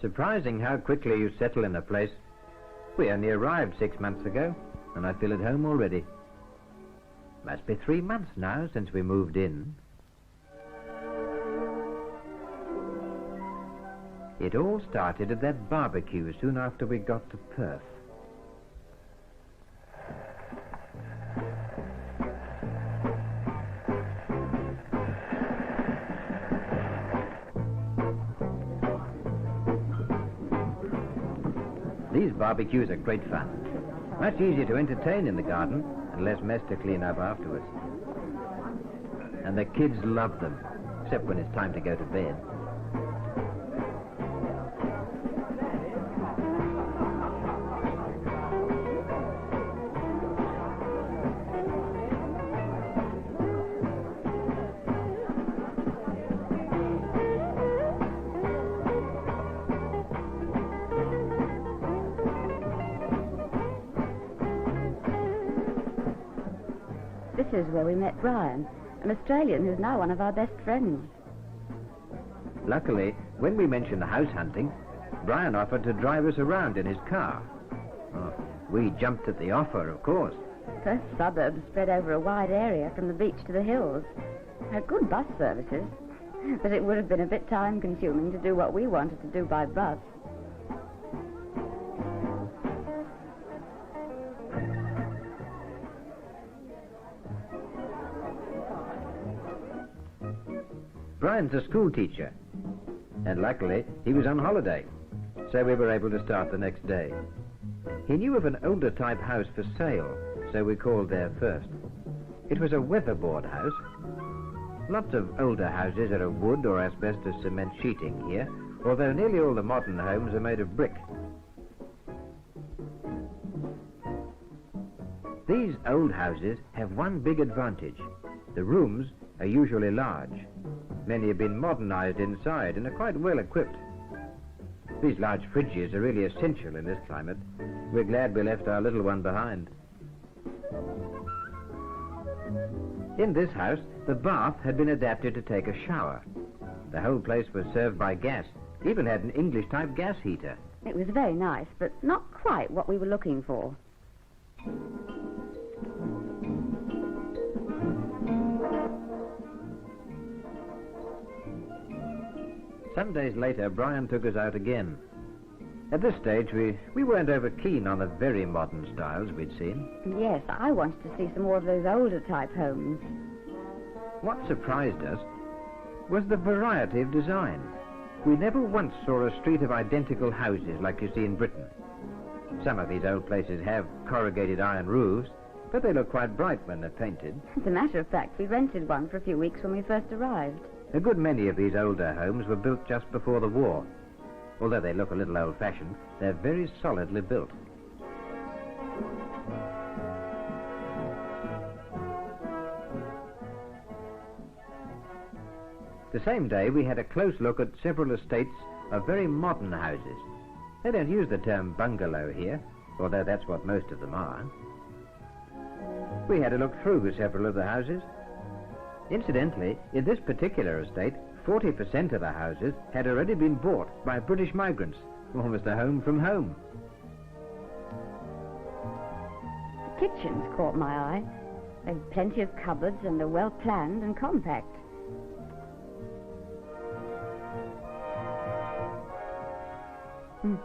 Surprising how quickly you settle in a place. We only arrived 6 months ago, and I feel at home already. Must be 3 months now since we moved in. It all started at that barbecue soon after we got to Perth. These barbecues are great fun. Much easier to entertain in the garden and less mess to clean up afterwards. And the kids love them, except when it's time to go to bed. This is where we met Brian, an Australian who's now one of our best friends. Luckily, when we mentioned house hunting, Brian offered to drive us around in his car. Oh, we jumped at the offer, of course. Perth suburbs spread over a wide area from the beach to the hills. Had good bus services, but it would have been a bit time-consuming to do what we wanted to do by bus. Brian's a school teacher, and luckily he was on holiday, so we were able to start the next day. He knew of an older type house for sale, so we called there first. It was a weatherboard house. Lots of older houses are of wood or asbestos cement sheeting here, although nearly all the modern homes are made of brick. These old houses have one big advantage. The rooms are usually large. Many have been modernized inside and are quite well equipped. These large fridges are really essential in this climate. We're glad we left our little one behind. In this house, the bath had been adapted to take a shower. The whole place was served by gas, even had an English-type gas heater. It was very nice, but not quite what we were looking for. Some days later, Brian took us out again. At this stage, we weren't over keen on the very modern styles we'd seen. Yes, I wanted to see some more of those older type homes. What surprised us was the variety of design. We never once saw a street of identical houses like you see in Britain. Some of these old places have corrugated iron roofs, but they look quite bright when they're painted. As a matter of fact, we rented one for a few weeks when we first arrived. A good many of these older homes were built just before the war. Although they look a little old-fashioned, they're very solidly built. The same day, we had a close look at several estates of very modern houses. They don't use the term bungalow here, although that's what most of them are. We had a look through several of the houses. Incidentally, in this particular estate, 40% of the houses had already been bought by British migrants, almost a home from home. The kitchen's caught my eye. They've plenty of cupboards and are well planned and compact.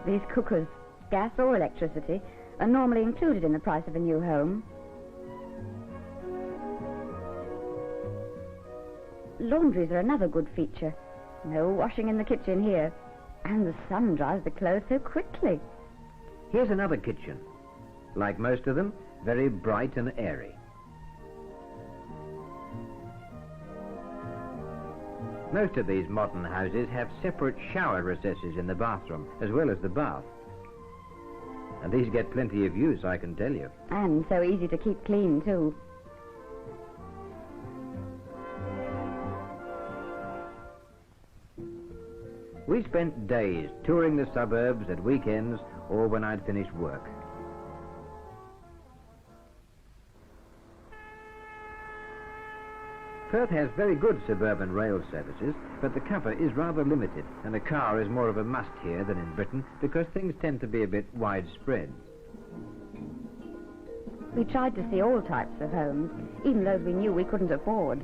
These cookers, gas or electricity, are normally included in the price of a new home. Laundries are another good feature. No washing in the kitchen here. And the sun dries the clothes so quickly. Here's another kitchen. Like most of them, very bright and airy. Most of these modern houses have separate shower recesses in the bathroom, as well as the bath. And these get plenty of use, I can tell you. And so easy to keep clean, too. We spent days touring the suburbs at weekends or when I'd finished work. Perth has very good suburban rail services, but the cover is rather limited, and a car is more of a must here than in Britain because things tend to be a bit widespread. We tried to see all types of homes, even those we knew we couldn't afford.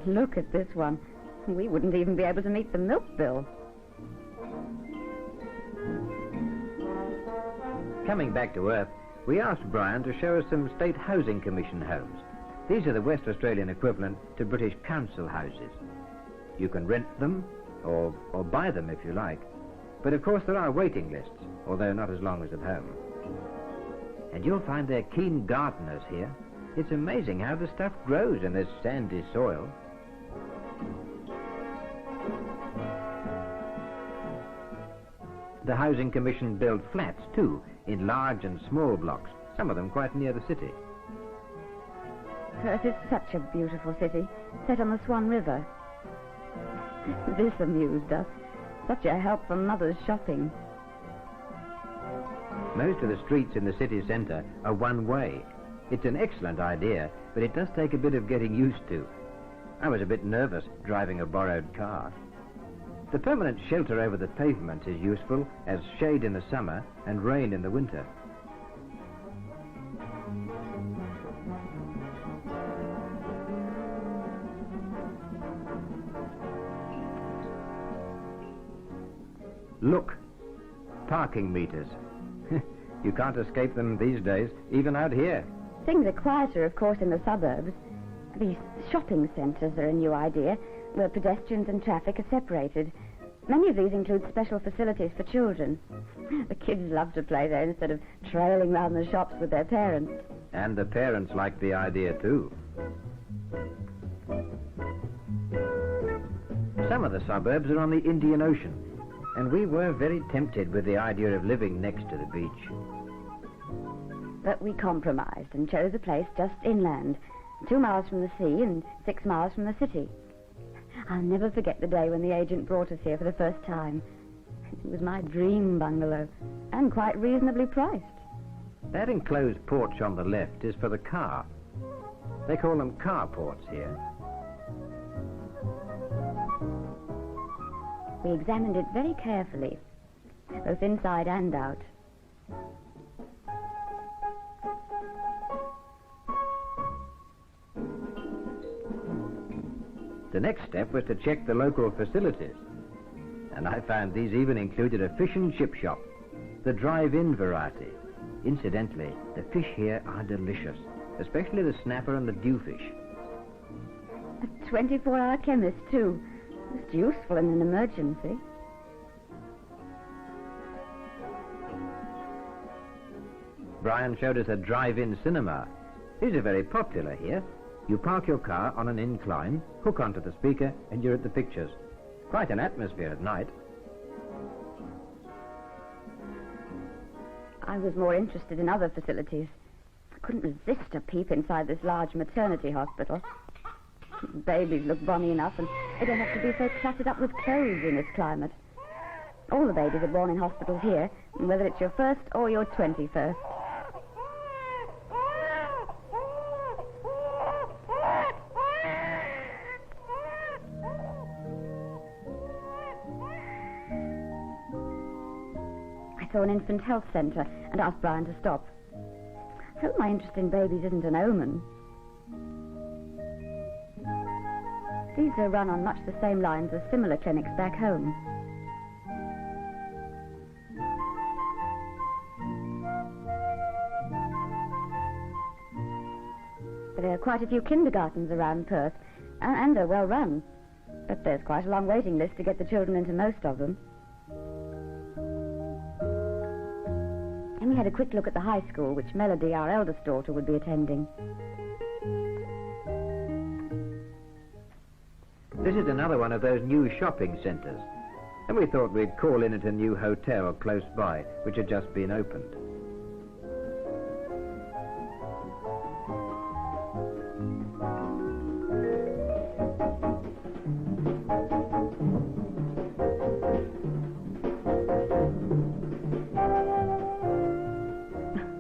Look at this one. We wouldn't even be able to meet the milk bill. Coming back to Earth, we asked Brian to show us some State Housing Commission homes. These are the West Australian equivalent to British council houses. You can rent them or buy them if you like. But of course there are waiting lists, although not as long as at home. And you'll find they're keen gardeners here. It's amazing how the stuff grows in this sandy soil. The Housing Commission build flats too, in large and small blocks, some of them quite near the city. Perth is such a beautiful city, set on the Swan River. This amused us. Such a help from Mother's shopping. Most of the streets in the city centre are one way. It's an excellent idea, but it does take a bit of getting used to. I was a bit nervous driving a borrowed car. The permanent shelter over the pavement is useful as shade in the summer and rain in the winter. Look, parking meters. You can't escape them these days, even out here. Things are quieter, of course, in the suburbs. These shopping centres are a new idea, where pedestrians and traffic are separated. Many of these include special facilities for children. The kids love to play there instead of trailing round the shops with their parents. And the parents like the idea too. Some of the suburbs are on the Indian Ocean, and we were very tempted with the idea of living next to the beach. But we compromised and chose a place just inland, 2 miles from the sea and 6 miles from the city. I'll never forget the day when the agent brought us here for the first time. It was my dream bungalow, and quite reasonably priced. That enclosed porch on the left is for the car. They call them carports here. We examined it very carefully, both inside and out. The next step was to check the local facilities. And I found these even included a fish and chip shop, the drive-in variety. Incidentally, the fish here are delicious, especially the snapper and the dewfish. A 24-hour chemist, too. Just useful in an emergency. Brian showed us a drive-in cinema. These are very popular here. You park your car on an incline, hook onto the speaker, and you're at the pictures. Quite an atmosphere at night. I was more interested in other facilities. I couldn't resist a peep inside this large maternity hospital. Babies look bonny enough, and they don't have to be so cluttered up with clothes in this climate. All the babies are born in hospitals here, whether it's your first or your 21st. I saw an infant health centre and asked Brian to stop. I hope my interest in babies isn't an omen. These are run on much the same lines as similar clinics back home. There are quite a few kindergartens around Perth, and they're well run. But there's quite a long waiting list to get the children into most of them. And we had a quick look at the high school, which Melody, our eldest daughter, would be attending. This is another one of those new shopping centres, and we thought we'd call in at a new hotel close by, which had just been opened.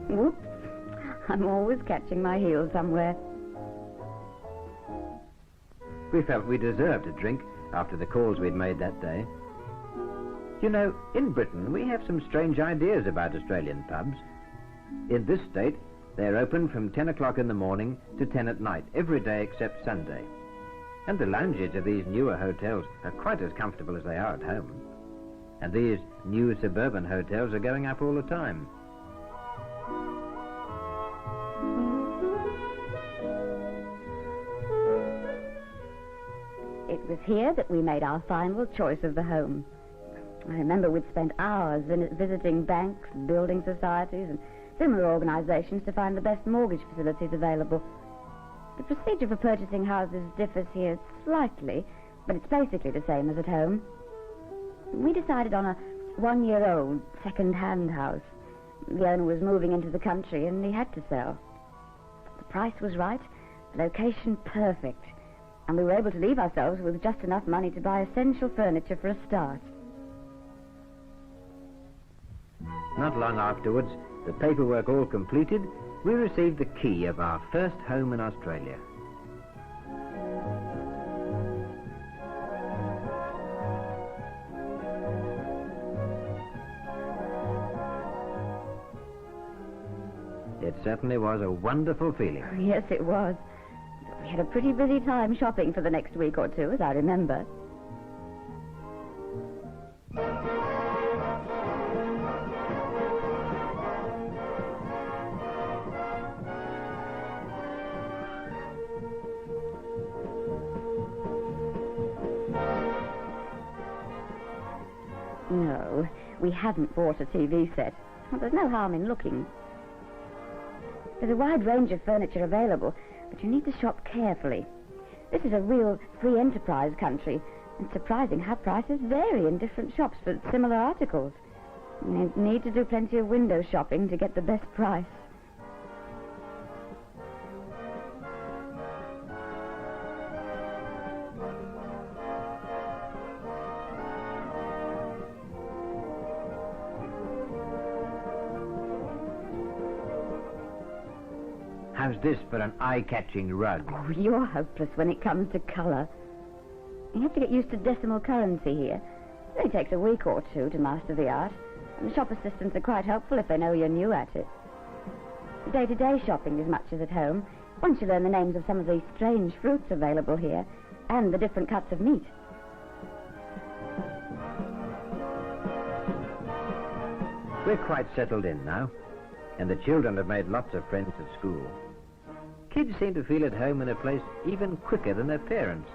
Whoops, I'm catching my heels somewhere. We felt we deserved a drink after the calls we'd made that day. You know, in Britain we have some strange ideas about Australian pubs. In this state, they're open from 10 o'clock in the morning to 10 at night, every day except Sunday. And the lounges of these newer hotels are quite as comfortable as they are at home. And these new suburban hotels are going up all the time. It was here that we made our final choice of the home. I remember we'd spent hours visiting banks, building societies, and similar organisations to find the best mortgage facilities available. The procedure for purchasing houses differs here slightly, but it's basically the same as at home. We decided on a one-year-old second-hand house. The owner was moving into the country and he had to sell. The price was right, the location perfect, and we were able to leave ourselves with just enough money to buy essential furniture for a start. Not long afterwards, the paperwork all completed, we received the key of our first home in Australia. It certainly was a wonderful feeling. Yes, it was. We had a pretty busy time shopping for the next week or two, as I remember. No, we hadn't bought a TV set. Well, there's no harm in looking. There's a wide range of furniture available, but you need to shop carefully. This is a real free enterprise country. It's surprising how prices vary in different shops for similar articles. You need to do plenty of window shopping to get the best price. How's this for an eye-catching rug? Oh, you're hopeless when it comes to colour. You have to get used to decimal currency here. It only takes a week or two to master the art, and the shop assistants are quite helpful if they know you're new at it. Day-to-day shopping as much as at home, once you learn the names of some of the strange fruits available here, and the different cuts of meat. We're quite settled in now, and the children have made lots of friends at school. Kids seem to feel at home in a place even quicker than their parents.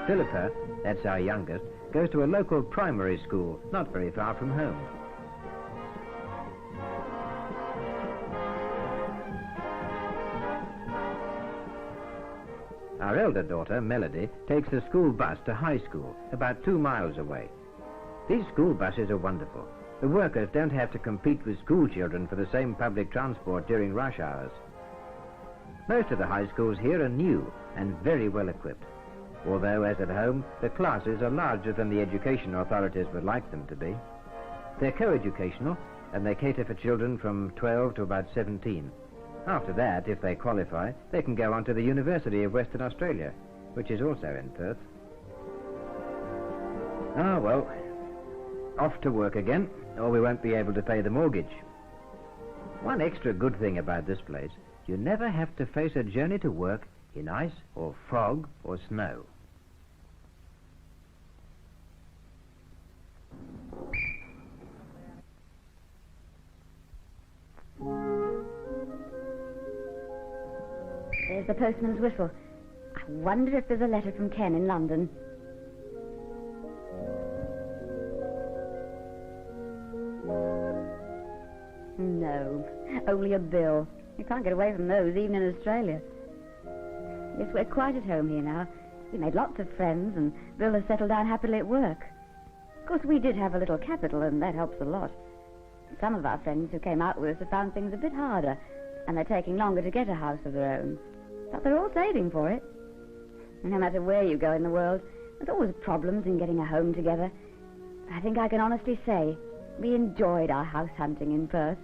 Philippa, that's our youngest, goes to a local primary school, not very far from home. Our elder daughter, Melody, takes the school bus to high school, about 2 miles away. These school buses are wonderful. The workers don't have to compete with school children for the same public transport during rush hours. Most of the high schools here are new and very well equipped, although, as at home, the classes are larger than the education authorities would like them to be. They're co-educational, and they cater for children from 12 to about 17. After that, if they qualify, they can go on to the University of Western Australia, which is also in Perth. Ah, well, off to work again, or we won't be able to pay the mortgage. One extra good thing about this place, you never have to face a journey to work in ice or fog or snow. There's the postman's whistle. I wonder if there's a letter from Ken in London. No, only a bill. You can't get away from those, even in Australia. Yes, we're quite at home here now. We made lots of friends, and Bill has settled down happily at work. Of course, we did have a little capital, and that helps a lot. Some of our friends who came out with us have found things a bit harder, and they're taking longer to get a house of their own. But they're all saving for it. And no matter where you go in the world, there's always problems in getting a home together. I think I can honestly say We enjoyed our house hunting in Perth.